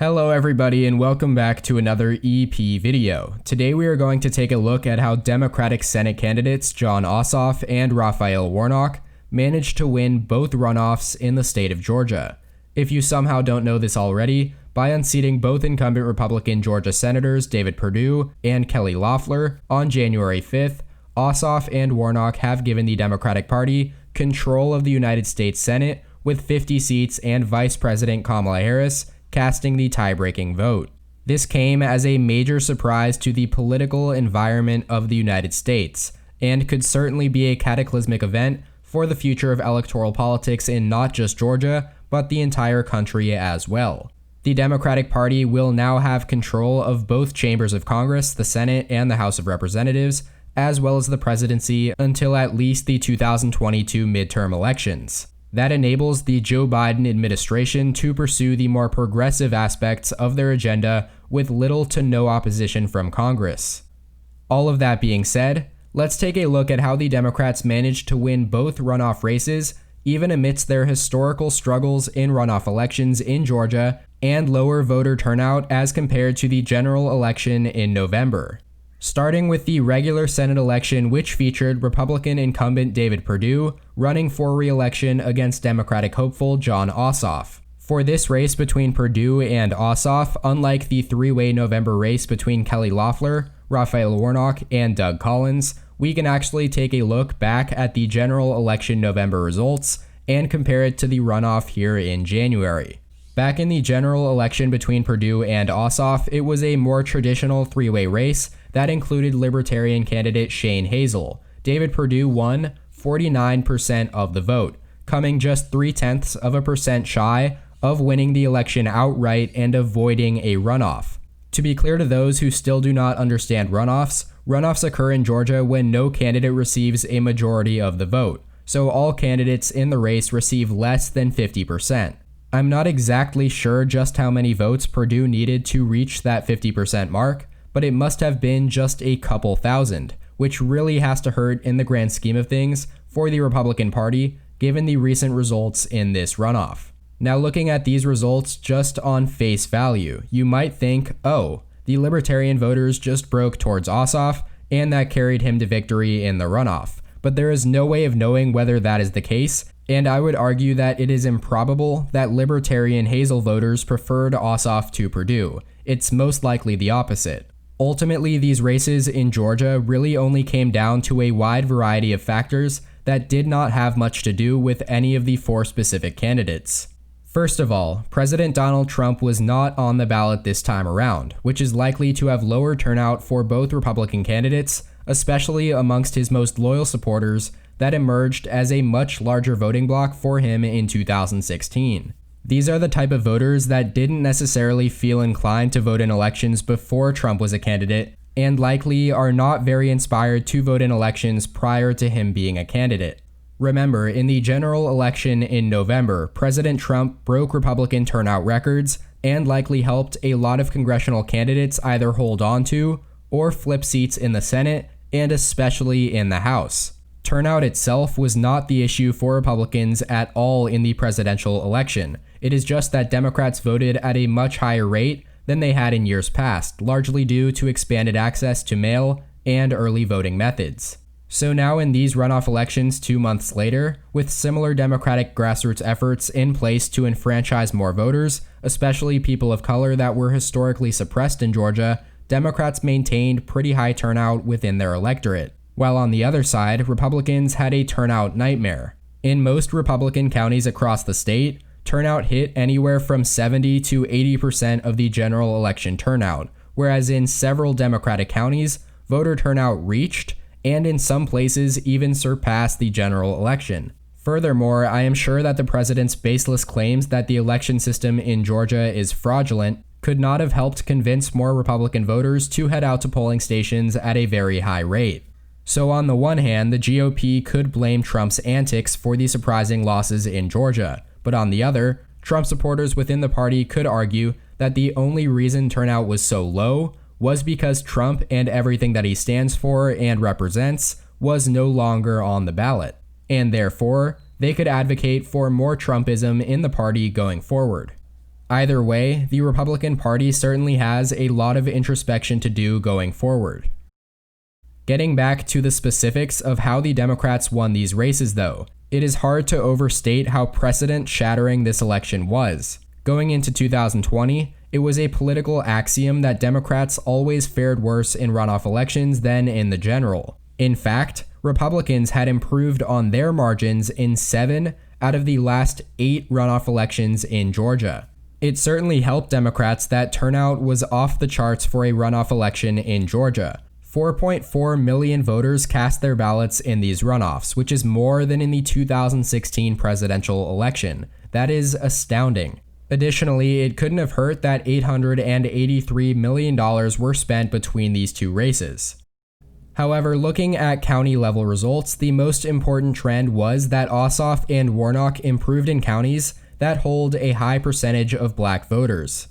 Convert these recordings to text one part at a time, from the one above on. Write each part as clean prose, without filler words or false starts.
Hello everybody and welcome back to another EP video. Today we are going to take a look at how Democratic Senate candidates Jon Ossoff and Raphael Warnock managed to win both runoffs in the state of Georgia. If you somehow don't know this already, by unseating both incumbent Republican Georgia Senators David Perdue and Kelly Loeffler on January 5th, Ossoff and Warnock have given the Democratic Party control of the United States Senate with 50 seats and Vice President Kamala Harris casting the tie-breaking vote. This came as a major surprise to the political environment of the United States, and could certainly be a cataclysmic event for the future of electoral politics in not just Georgia, but the entire country as well. The Democratic Party will now have control of both chambers of Congress, the Senate and the House of Representatives, as well as the presidency until at least the 2022 midterm elections. That enables the Joe Biden administration to pursue the more progressive aspects of their agenda with little to no opposition from Congress. All of that being said, let's take a look at how the Democrats managed to win both runoff races, even amidst their historical struggles in runoff elections in Georgia and lower voter turnout as compared to the general election in November. Starting with the regular Senate election, which featured Republican incumbent David Perdue running for re-election against Democratic hopeful Jon Ossoff. For this race between Perdue and Ossoff, unlike the three-way November race between Kelly Loeffler, Raphael Warnock, and Doug Collins, we can actually take a look back at the general election November results and compare it to the runoff here in January. Back in the general election between Perdue and Ossoff, it was a more traditional three-way race that included Libertarian candidate Shane Hazel. David Perdue won 49% of the vote, coming just 0.3% shy of winning the election outright and avoiding a runoff. To be clear to those who still do not understand runoffs, runoffs occur in Georgia when no candidate receives a majority of the vote, so all candidates in the race receive less than 50%. I'm not exactly sure just how many votes Perdue needed to reach that 50% mark, but it must have been just a couple thousand, which really has to hurt in the grand scheme of things for the Republican Party, given the recent results in this runoff. Now, looking at these results just on face value, you might think, oh, the Libertarian voters just broke towards Ossoff, and that carried him to victory in the runoff. But there is no way of knowing whether that is the case, and I would argue that it is improbable that Libertarian Hazel voters preferred Ossoff to Perdue. It's most likely the opposite. Ultimately, these races in Georgia really only came down to a wide variety of factors that did not have much to do with any of the four specific candidates. First of all, President Donald Trump was not on the ballot this time around, which is likely to have lower turnout for both Republican candidates, especially amongst his most loyal supporters that emerged as a much larger voting bloc for him in 2016. These are the type of voters that didn't necessarily feel inclined to vote in elections before Trump was a candidate, and likely are not very inspired to vote in elections prior to him being a candidate. Remember, in the general election in November, President Trump broke Republican turnout records and likely helped a lot of congressional candidates either hold on to or flip seats in the Senate and especially in the House. Turnout itself was not the issue for Republicans at all in the presidential election. It is just that Democrats voted at a much higher rate than they had in years past, largely due to expanded access to mail and early voting methods. So now in these runoff elections 2 months later, with similar Democratic grassroots efforts in place to enfranchise more voters, especially people of color that were historically suppressed in Georgia, Democrats maintained pretty high turnout within their electorate. While on the other side, Republicans had a turnout nightmare. In most Republican counties across the state, turnout hit anywhere from 70 to 80% of the general election turnout, whereas in several Democratic counties, voter turnout reached, and in some places even surpassed the general election. Furthermore, I am sure that the president's baseless claims that the election system in Georgia is fraudulent could not have helped convince more Republican voters to head out to polling stations at a very high rate. So on the one hand, the GOP could blame Trump's antics for the surprising losses in Georgia, but on the other, Trump supporters within the party could argue that the only reason turnout was so low was because Trump and everything that he stands for and represents was no longer on the ballot, and therefore, they could advocate for more Trumpism in the party going forward. Either way, the Republican Party certainly has a lot of introspection to do going forward. Getting back to the specifics of how the Democrats won these races though, it is hard to overstate how precedent-shattering this election was. Going into 2020, it was a political axiom that Democrats always fared worse in runoff elections than in the general. In fact, Republicans had improved on their margins in 7 out of the last 8 runoff elections in Georgia. It certainly helped Democrats that turnout was off the charts for a runoff election in Georgia. 4.4 million voters cast their ballots in these runoffs, which is more than in the 2016 presidential election. That is astounding. Additionally, it couldn't have hurt that $883 million were spent between these two races. However, looking at county-level results, the most important trend was that Ossoff and Warnock improved in counties that hold a high percentage of black voters.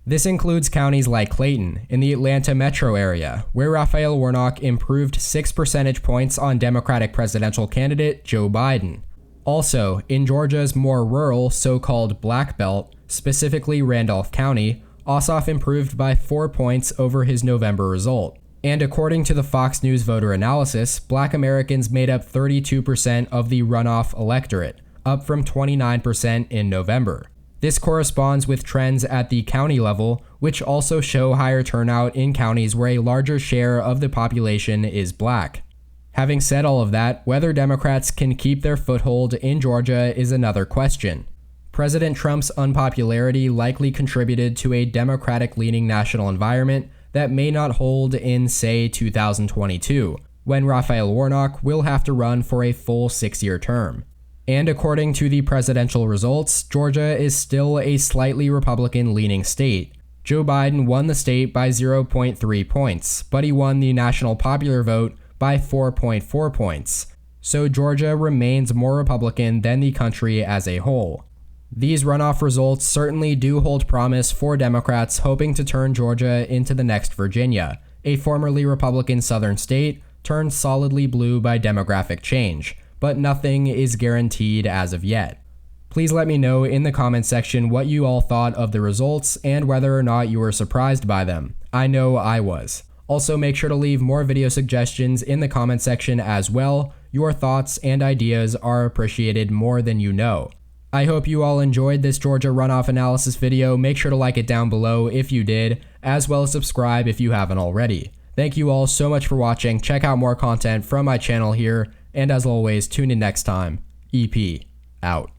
This includes counties like Clayton, in the Atlanta metro area, where Raphael Warnock improved 6 percentage points on Democratic presidential candidate Joe Biden. Also, in Georgia's more rural, so-called Black Belt, specifically Randolph County, Ossoff improved by 4 points over his November result. And according to the Fox News voter analysis, black Americans made up 32% of the runoff electorate, up from 29% in November. This corresponds with trends at the county level, which also show higher turnout in counties where a larger share of the population is black. Having said all of that, whether Democrats can keep their foothold in Georgia is another question. President Trump's unpopularity likely contributed to a Democratic-leaning national environment that may not hold in, say, 2022, when Raphael Warnock will have to run for a full 6-year term. And according to the presidential results, Georgia is still a slightly Republican-leaning state. Joe Biden won the state by 0.3 points, but he won the national popular vote by 4.4 points. So Georgia remains more Republican than the country as a whole. These runoff results certainly do hold promise for Democrats hoping to turn Georgia into the next Virginia, a formerly Republican southern state turned solidly blue by demographic change, but nothing is guaranteed as of yet. Please let me know in the comments section what you all thought of the results and whether or not you were surprised by them. I know I was. Also, make sure to leave more video suggestions in the comment section as well. Your thoughts and ideas are appreciated more than you know. I hope you all enjoyed this Georgia runoff analysis video. Make sure to like it down below if you did, as well as subscribe if you haven't already. Thank you all so much for watching. Check out more content from my channel here, and as always, tune in next time. EP out.